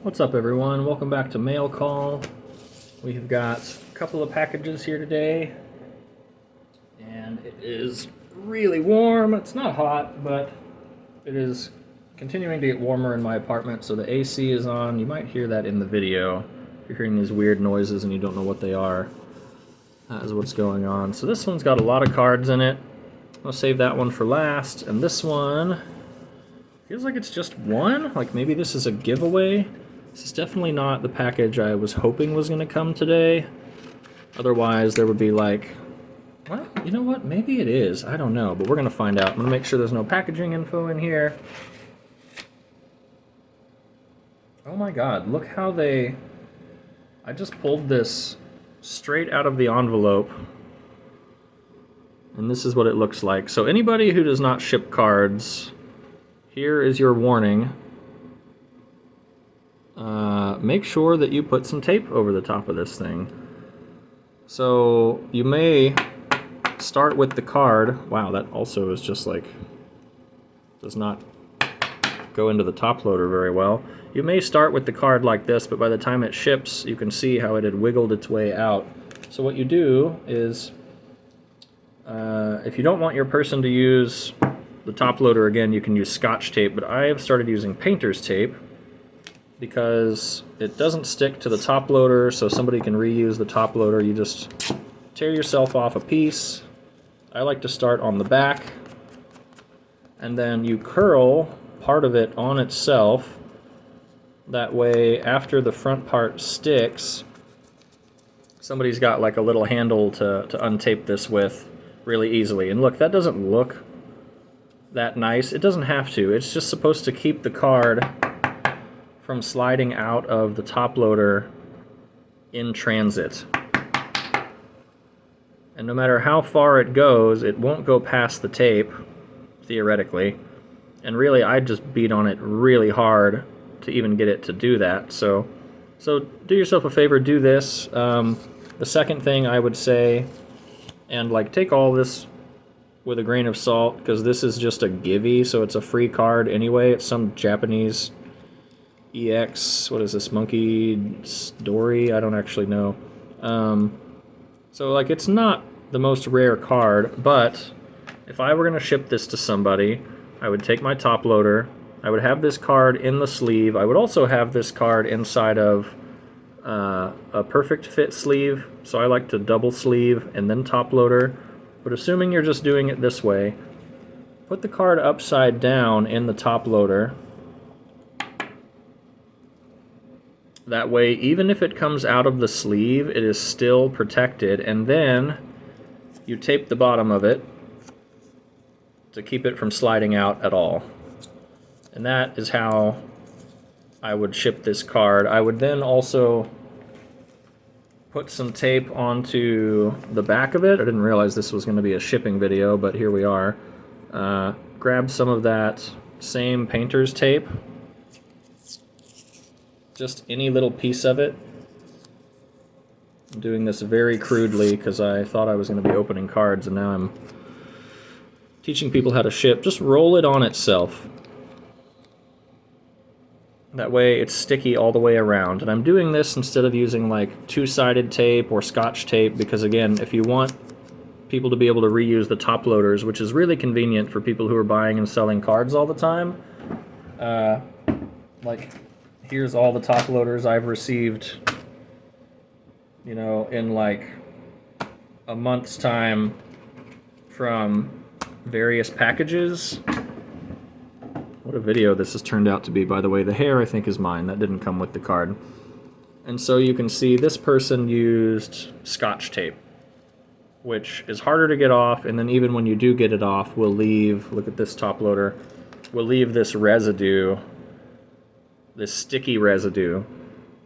What's up, everyone? Welcome back to Mail Call. We've got a couple of packages here today, and it is really warm. It's not hot, but it is continuing to get warmer in my apartment, so the AC is on. You might hear that in the video. If you're hearing these weird noises and you don't know what they are, that is what's going on. So this one's got a lot of cards in it. I'll save that one for last, and this one feels like it's just one. Like maybe this is a giveaway. This is definitely not the package I was hoping was going to come today. Otherwise, there would be like, well, you know what? Maybe it is. I don't know, but we're going to find out. I'm going to make sure there's no packaging info in here. Oh my god, look how they... I just pulled this straight out of the envelope. And this is what it looks like. So anybody who does not ship cards, here is your warning. Make sure that you put some tape over the top of this thing. So you may start with the card. Wow, that also is just like, does not go into the top loader very well. You may start with the card like this, but by the time it ships, you can see how it had wiggled its way out. So what you do is, if you don't want your person to use the top loader again, you can use Scotch tape, but I have started using painter's tape because it doesn't stick to the top loader, so somebody can reuse the top loader. You just tear yourself off a piece. I like to start on the back, and then you curl part of it on itself. That way, after the front part sticks, somebody's got like a little handle to untape this with really easily. And look, that doesn't look that nice. It doesn't have to. It's just supposed to keep the card from sliding out of the top loader in transit. And no matter how far it goes, it won't go past the tape, theoretically. And really, I just beat on it really hard to even get it to do that. So do yourself a favor, do this. The second thing I would say, and like take all this with a grain of salt, because this is just a giveaway, so it's a free card anyway. It's some Japanese EX, what is this, Monkey Story? I don't actually know. So like it's not the most rare card, but if I were going to ship this to somebody, I would take my top loader, I would have this card in the sleeve, I would also have this card inside of a perfect fit sleeve, so I like to double sleeve and then top loader. But assuming you're just doing it this way, put the card upside down in the top loader. That way, even if it comes out of the sleeve, it is still protected, and then you tape the bottom of it to keep it from sliding out at all. And that is how I would ship this card. I would then also put some tape onto the back of it. I didn't realize this was going to be a shipping video, but here we are. Grab some of that same painter's tape. Just any little piece of it. I'm doing this very crudely because I thought I was going to be opening cards, and now I'm teaching people how to ship. Just roll it on itself. That way it's sticky all the way around. And I'm doing this instead of using like two-sided tape or Scotch tape, because again, if you want people to be able to reuse the top loaders, which is really convenient for people who are buying and selling cards all the time, like here's all the top loaders I've received, you know, in like a month's time from various packages. What a video this has turned out to be, by the way. The hair, I think, is mine. That didn't come with the card. And so you can see this person used Scotch tape, which is harder to get off, and then even when you do get it off, we'll leave, look at this top loader, we'll leave this residue, this sticky residue.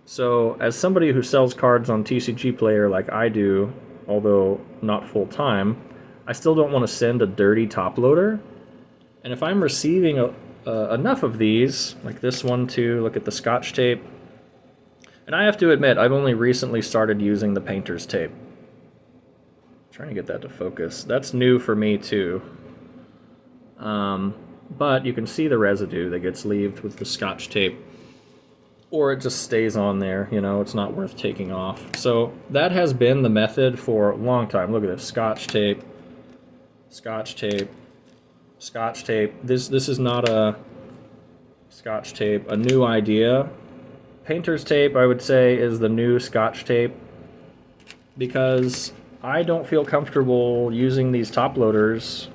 So as somebody who sells cards on TCG Player like I do, although not full time, I still don't want to send a dirty top loader. And if I'm receiving enough of these, like this one too, look at the Scotch tape. And I have to admit, I've only recently started using the painter's tape. Trying to get that to focus. That's new for me too. But you can see the residue that gets left with the Scotch tape. or it just stays on there, you know, it's not worth taking off. So that has been the method for a long time. Look at this, scotch tape, scotch tape, scotch tape. This is not a scotch tape, a new idea. Painter's tape, I would say, is the new scotch tape, because I don't feel comfortable using these top loaders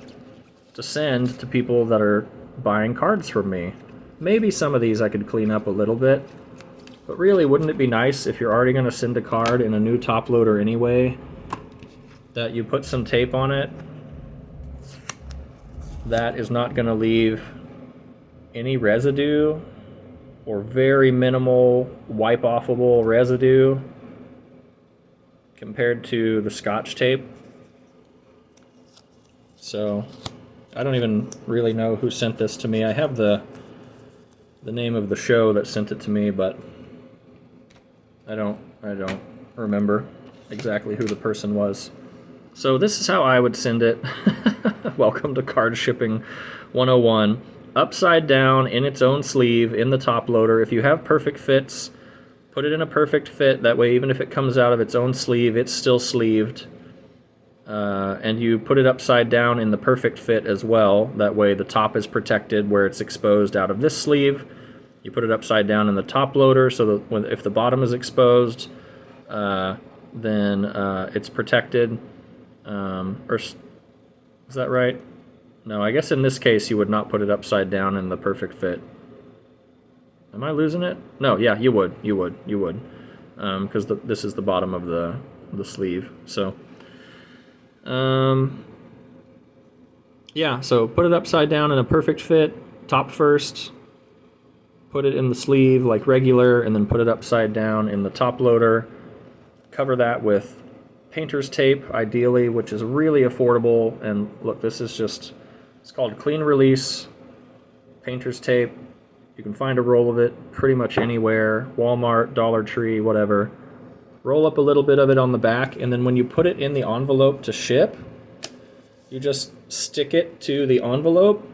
to send to people that are buying cards from me. Maybe some of these I could clean up a little bit, but really, wouldn't it be nice if you're already going to send a card in a new top loader anyway, that you put some tape on it that is not going to leave any residue or very minimal wipe-offable residue compared to the scotch tape. So I don't even really know who sent this to me. I have the name of the show that sent it to me, but I don't remember exactly who the person was. So this is how I would send it. Welcome to Card Shipping 101. Upside down in its own sleeve in the top loader. If you have perfect fits, put it in a perfect fit. That way, even if it comes out of its own sleeve, it's still sleeved. And you put it upside down in the perfect fit as well. That way the top is protected where it's exposed out of this sleeve. You put it upside down in the top loader so that if the bottom is exposed, then it's protected. Or is that right? No, I guess in this case you would not put it upside down in the perfect fit. Am I losing it? No, yeah, you would. Because this is the bottom of the sleeve. So, yeah, so put it upside down in a perfect fit, top first, put it in the sleeve like regular, and then put it upside down in the top loader. Cover that with painter's tape, ideally, which is really affordable. And look, this is just, it's called Clean Release painter's tape. You can find a roll of it pretty much anywhere, Walmart, Dollar Tree, whatever. Roll up a little bit of it on the back, and then when you put it in the envelope to ship, you just stick it to the envelope.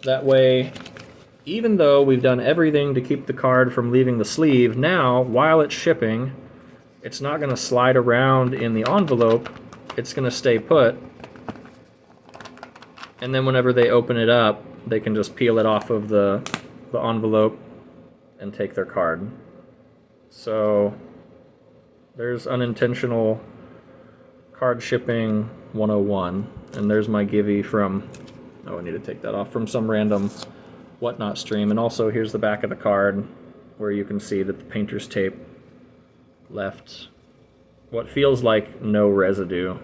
That way, even though we've done everything to keep the card from leaving the sleeve, now, while it's shipping, it's not going to slide around in the envelope. It's going to stay put. And then whenever they open it up, they can just peel it off of the envelope and take their card. So there's unintentional card shipping 101. And there's my Givey from, oh, I need to take that off, from some random Whatnot stream. And also here's the back of the card where you can see that the painter's tape left what feels like no residue.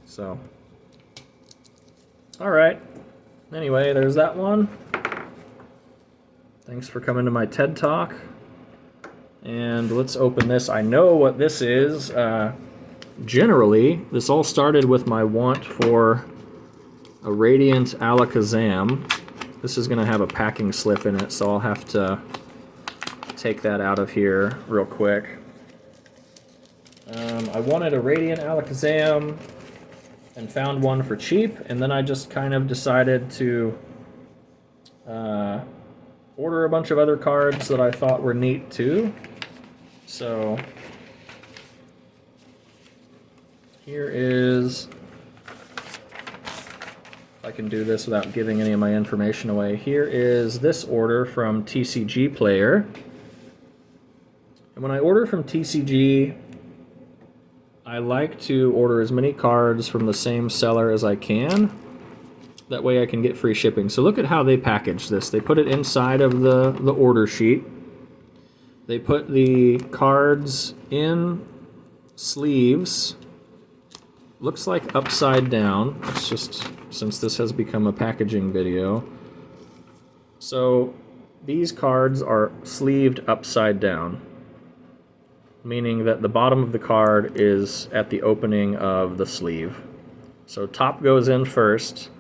So, all right. Anyway, there's that one. Thanks for coming to my TED Talk. And let's open this. I know what this is. Generally, this all started with my want for a Radiant Alakazam. This is going to have a packing slip in it, so I'll have to take that out of here real quick. I wanted a Radiant Alakazam and found one for cheap, and then I just kind of decided to order a bunch of other cards that I thought were neat too. So here is, if I can do this without giving any of my information away, here is this order from TCG Player. And when I order from TCG, I like to order as many cards from the same seller as I can. That way I can get free shipping. So look at how they package this. They put it inside of the order sheet. They put the cards in sleeves. Looks like upside down. It's just, since this has become a packaging video. So these cards are sleeved upside down, meaning that the bottom of the card is at the opening of the sleeve. So top goes in first,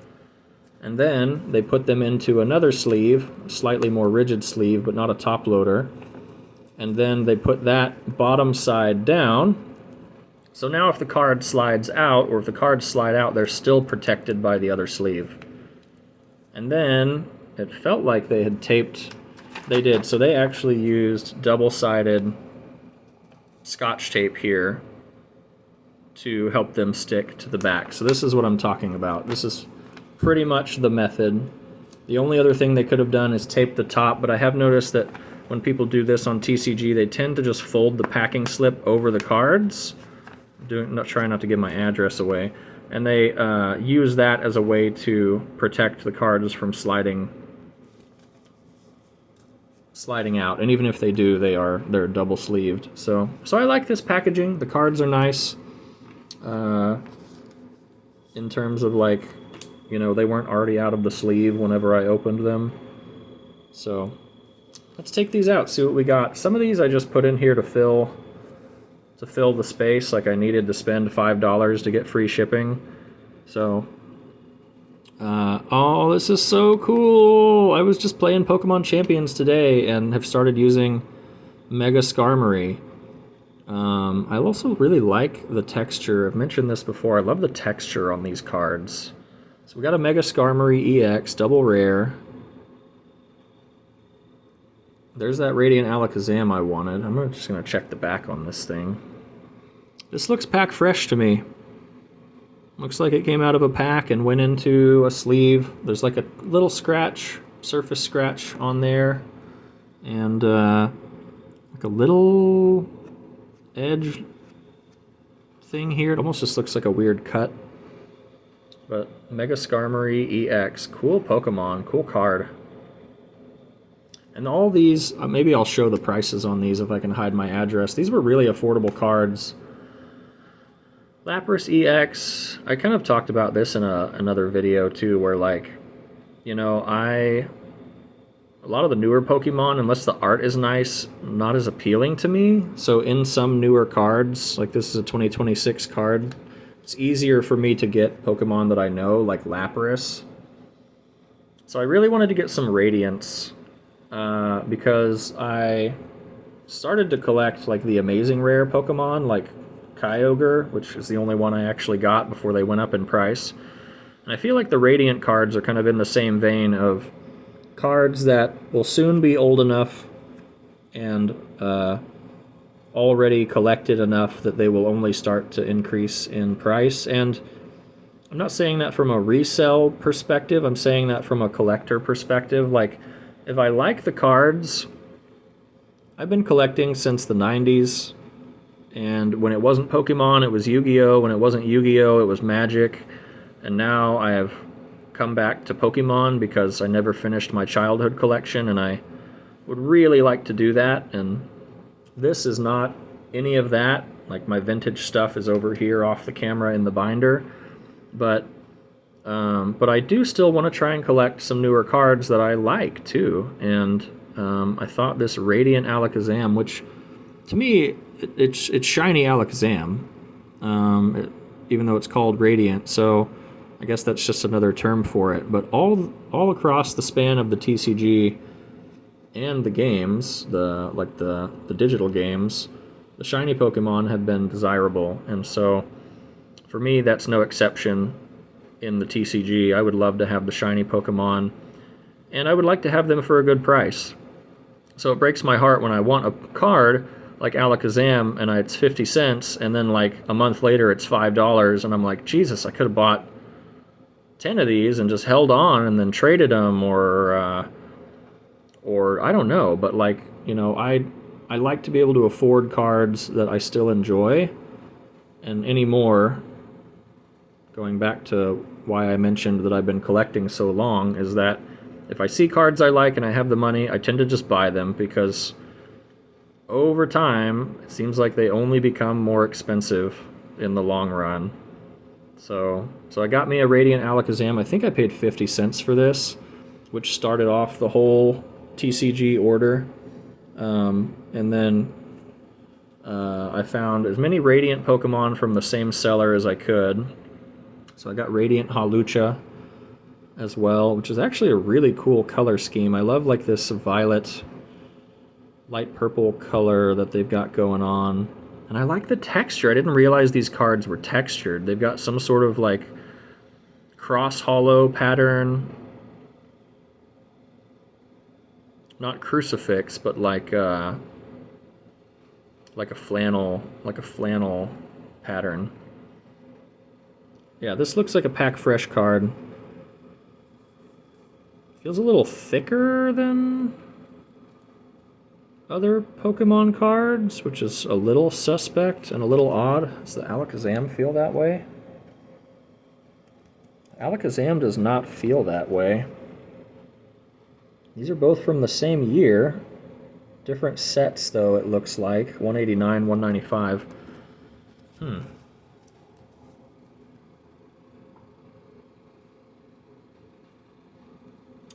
and then they put them into another sleeve, slightly more rigid sleeve, but not a top loader. And then they put that bottom side down. So now if the card slides out, or if the cards slide out, they're still protected by the other sleeve. And then it felt like they had taped They did. So they actually used double-sided Scotch tape here to help them stick to the back. So this is what I'm talking about. This is pretty much the method. The only other thing they could have done is tape the top, but I have noticed that when people do this on TCG, they tend to just fold the packing slip over the cards. Trying not to give my address away. And they use that as a way to protect the cards from sliding out. And even if they do, they're double sleeved. So I like this packaging. The cards are nice. In terms of, like, you know, they weren't already out of the sleeve whenever I opened them. So let's take these out, see what we got. Some of these I just put in here to fill the space, like I needed to spend $5 to get free shipping. So oh, this is so cool. I was just playing Pokemon Champions today and have started using Mega Skarmory. I also really like the texture. I've mentioned this before. I love the texture on these cards. So we got a Mega Skarmory EX, double rare. There's that Radiant Alakazam I wanted. I'm just going to check the back on this thing. This looks pack fresh to me. Looks like it came out of a pack and went into a sleeve. There's like a little scratch, surface scratch on there. And like a little edge thing here. It almost just looks like a weird cut. But Mega Skarmory EX, cool Pokemon, cool card. And all these, maybe I'll show the prices on these if I can hide my address. These were really affordable cards. Lapras EX, I kind of talked about this in another video too, where, like, you know, a lot of the newer Pokemon, unless the art is nice, not as appealing to me. So in some newer cards, like this is a 2026 card, it's easier for me to get Pokemon that I know, like Lapras. So I really wanted to get some Radiants, because I started to collect, like, the amazing rare Pokemon, like Kyogre, which is the only one I actually got before they went up in price. And I feel like the Radiant cards are kind of in the same vein of cards that will soon be old enough and already collected enough that they will only start to increase in price. And I'm not saying that from a resale perspective, I'm saying that from a collector perspective. Like, if I like the cards, I've been collecting since the 90s. And when it wasn't Pokemon, it was Yu-Gi-Oh! When it wasn't Yu-Gi-Oh!, it was Magic. And now I have come back to Pokemon because I never finished my childhood collection, and I would really like to do that. And this is not any of that. Like, my vintage stuff is over here off the camera in the binder. But I do still want to try and collect some newer cards that I like, too. And I thought this Radiant Alakazam, which, to me, it's shiny Alakazam, even though it's called Radiant, so I guess that's just another term for it. But all across the span of the TCG and the games, the digital games, the shiny Pokemon have been desirable, and so for me that's no exception in the TCG. I would love to have the shiny Pokemon, and I would like to have them for a good price. So it breaks my heart when I want a card like Alakazam, and it's 50 cents, and then, like, a month later it's $5, and I'm like, Jesus, I could have bought 10 of these and just held on and then traded them, or I don't know, but, like, you know, I like to be able to afford cards that I still enjoy, and anymore, going back to why I mentioned that I've been collecting so long, is that if I see cards I like and I have the money, I tend to just buy them, because over time, it seems like they only become more expensive in the long run. So I got me a Radiant Alakazam. I think I paid 50 cents for this, which started off the whole TCG order. And then I found as many Radiant Pokemon from the same seller as I could. So I got Radiant Hawlucha as well, which is actually a really cool color scheme. I love, like, this violet, light purple color that they've got going on. And I like the texture. I didn't realize these cards were textured. They've got some sort of, like, cross hollow pattern not crucifix, but like a flannel pattern. Yeah, this looks like a pack fresh card. Feels a little thicker than other Pokemon cards, which is a little suspect and a little odd. Does the Alakazam feel that way? Alakazam does not feel that way. These are both from the same year. Different sets, though, it looks like. 189, 195.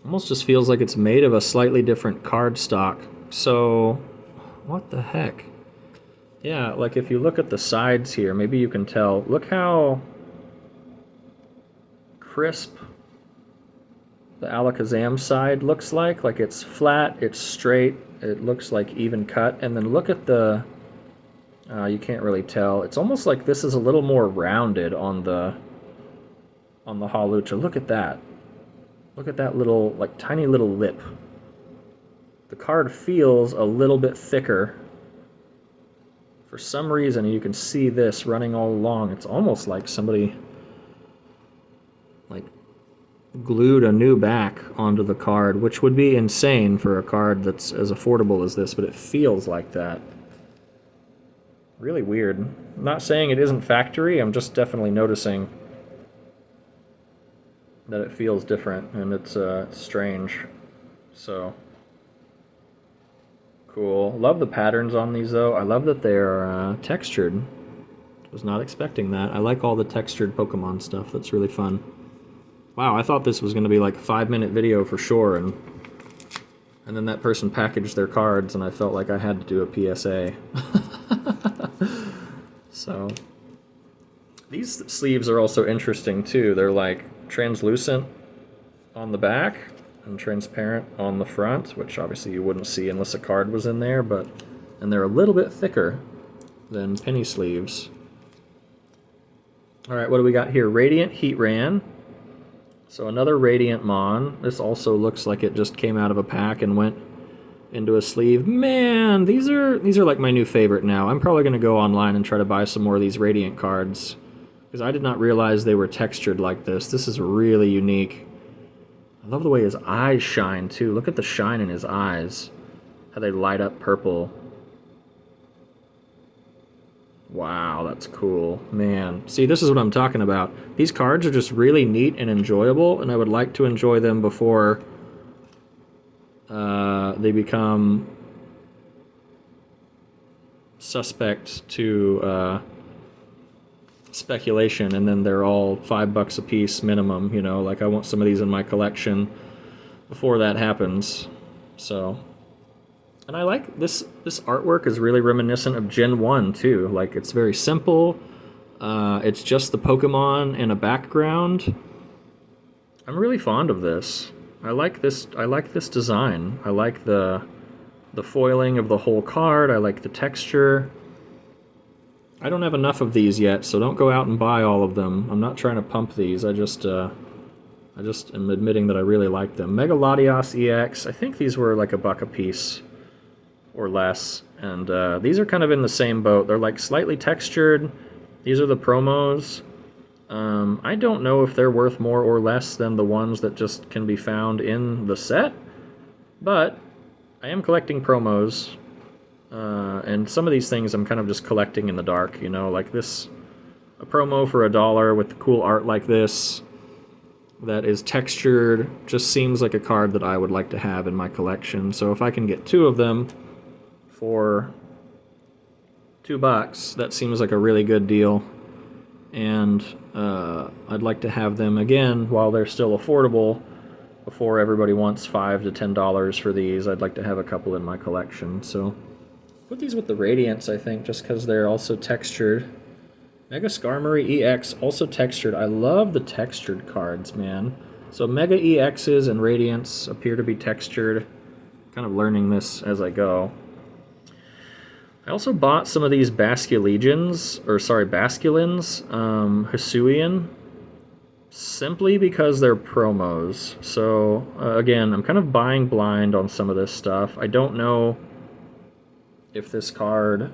Almost just feels like it's made of a slightly different card stock. So, what the heck? Yeah, like if you look at the sides here, maybe you can tell. Look how crisp the Alakazam side looks like. Like it's flat, it's straight, it looks like even cut. And then look at the, you can't really tell. It's almost like this is a little more rounded on the Hawlucha. Look at that. Look at that little, like tiny little lip. The card feels a little bit thicker. For some reason, you can see this running all along. It's almost like somebody like glued a new back onto the card, which would be insane for a card that's as affordable as this, but it feels like that. Really weird. I'm not saying it isn't factory, I'm just definitely noticing that it feels different, and it's strange. So cool. Love the patterns on these, though. I love that they're textured. Was not expecting that. I like all the textured Pokemon stuff. That's really fun. Wow, I thought this was going to be like a 5-minute video for sure, and then that person packaged their cards, and I felt like I had to do a PSA. So these sleeves are also interesting too. They're like translucent on the back and transparent on the front, which obviously you wouldn't see unless a card was in there, and they're a little bit thicker than penny sleeves. Alright, what do we got here? Radiant Heatran. So another Radiant Mon. This also looks like it just came out of a pack and went into a sleeve. Man, these are like my new favorite now. I'm probably going to go online and try to buy some more of these Radiant cards, because I did not realize they were textured like this. This is really unique. I love the way his eyes shine, too. Look at the shine in his eyes. How they light up purple. Wow, that's cool. Man, see, this is what I'm talking about. These cards are just really neat and enjoyable, and I would like to enjoy them before they become suspect to speculation, and then they're all $5 a piece minimum, you know, like I want some of these in my collection before that happens. So, and I like this artwork is really reminiscent of Gen 1 too. Like, it's very simple. It's just the Pokemon and a background. I'm really fond of this. I like this design. I like the foiling of the whole card. I like the texture. I don't have enough of these yet, so don't go out and buy all of them. I'm not trying to pump these. I just am admitting that I really like them. Mega Latios EX. I think these were like $1 a piece or less, and these are kind of in the same boat. They're like slightly textured. These are the promos. I don't know if they're worth more or less than the ones that just can be found in the set, but I am collecting promos, and some of these things I'm kind of just collecting in the dark, you know, like this, a promo for $1 with cool art like this that is textured, just seems like a card that I would like to have in my collection. So if I can get 2 of them for $2, that seems like a really good deal. And I'd like to have them again while they're still affordable. Before everybody wants $5 to $10 for these, I'd like to have a couple in my collection. So put these with the Radiants, I think, just because they're also textured. Mega Skarmory EX, also textured. I love the textured cards, man. So Mega EXs and Radiants appear to be textured. Kind of learning this as I go. I also bought some of these Basculins, Hisuian simply because they're promos. So, again, I'm kind of buying blind on some of this stuff. I don't know if this card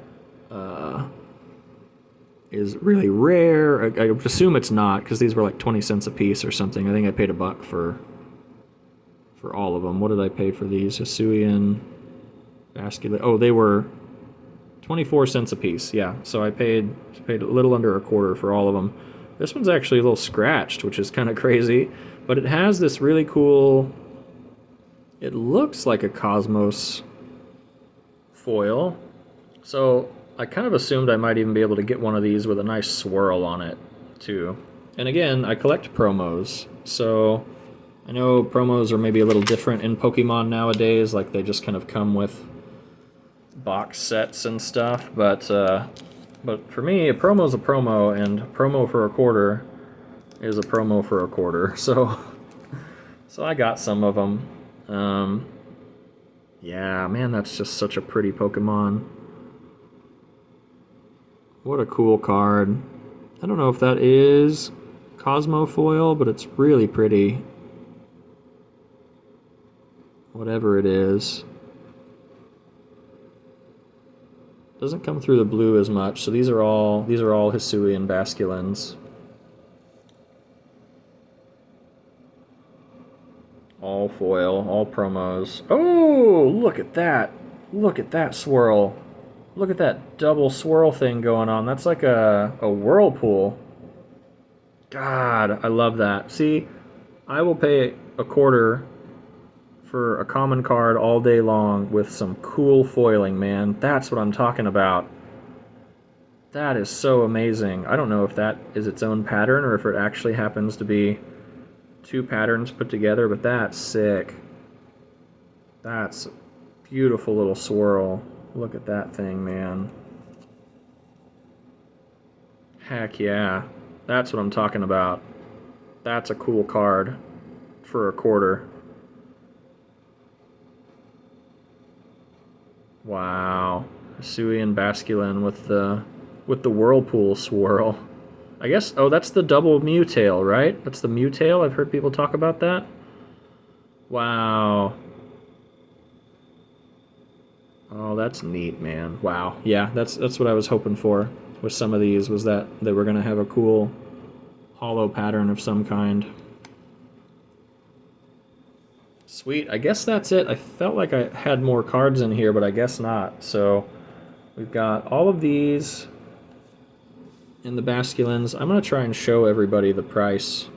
is really rare. I would assume it's not, because these were like 20 cents a piece or something. I think I paid $1 for all of them. What did I pay for these? Hisuian, Basculin. Oh, they were 24 cents a piece. Yeah, so I paid a little under a quarter for all of them. This one's actually a little scratched, which is kind of crazy, but it has this really cool, it looks like a Cosmos foil. So I kind of assumed I might even be able to get one of these with a nice swirl on it too. And again, I collect promos, so I know promos are maybe a little different in Pokemon nowadays, like they just kind of come with box sets and stuff, but for me, a promo's a promo, and a promo for a quarter is a promo for a quarter. So I got some of them. Yeah, man, that's just such a pretty Pokemon. What a cool card. I don't know if that is Cosmofoil, but it's really pretty. Whatever it is. Doesn't come through the blue as much, so these are all Hisuian Basculins. All foil, all promos. Oh, look at that. Look at that swirl. Look at that double swirl thing going on. That's like a whirlpool. God, I love that. See, I will pay a quarter for a common card all day long with some cool foiling, man. That's what I'm talking about. That is so amazing. I don't know if that is its own pattern or if it actually happens to be two patterns put together, but that's sick. That's a beautiful little swirl. Look at that thing, man. Heck yeah. That's what I'm talking about. That's a cool card for a quarter. Wow. Hisuian Basculin with the whirlpool swirl. I guess, oh, that's the double Mewtail, right? That's the Mewtail. I've heard people talk about that. Wow. Oh, that's neat, man. Wow. Yeah, that's what I was hoping for with some of these, was that they were going to have a cool hollow pattern of some kind. Sweet. I guess that's it. I felt like I had more cards in here, but I guess not. So we've got all of these in the Basculins. I'm going to try and show everybody the price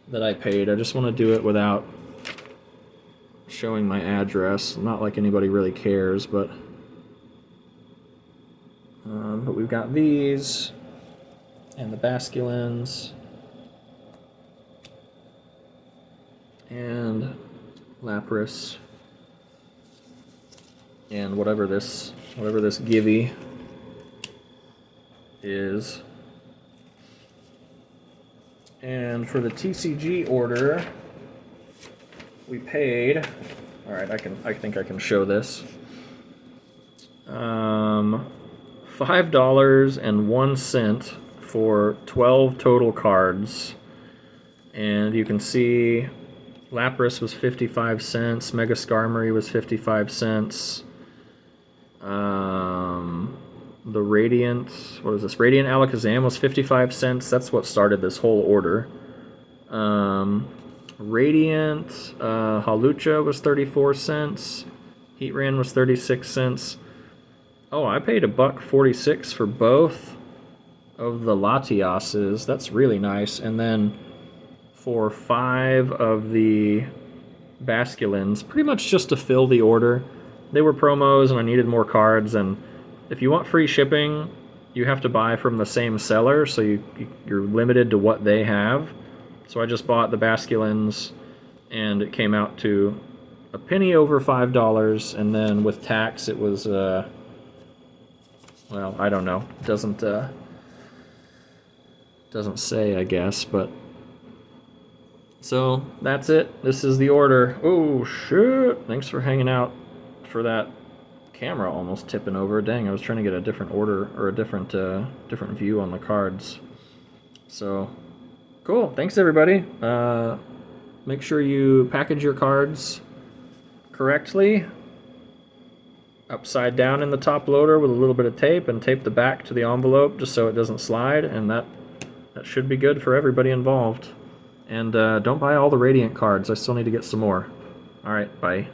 that I paid. I just want to do it without showing my address. Not like anybody really cares, but we've got these and the Basculins and Lapras and whatever this Givey is. And for the TCG order, we paid. All right, I think I can show this. $5.01 for 12 total cards, and you can see Lapras was 55 cents, Mega Skarmory was 55 cents. The Radiant, what is this? Radiant Alakazam was 55 cents. That's what started this whole order. Radiant Halucha was 34 cents. Heatran was 36 cents. Oh, I paid $1.46 for both of the Latiases. That's really nice. And then for 5 of the Basculins, pretty much just to fill the order. They were promos and I needed more cards, and if you want free shipping, you have to buy from the same seller, so you're limited to what they have. So I just bought the Basculins, and it came out to a penny over $5, and then with tax it was, well, I don't know. It doesn't say, I guess, but... So, that's it. This is the order. Oh, shit! Thanks for hanging out for that camera almost tipping over. Dang, I was trying to get a different order, or a different view on the cards. So... Cool. Thanks, everybody. Make sure you package your cards correctly. Upside down in the top loader with a little bit of tape, and tape the back to the envelope just so it doesn't slide, and that should be good for everybody involved. And don't buy all the Radiant cards. I still need to get some more. All right, bye.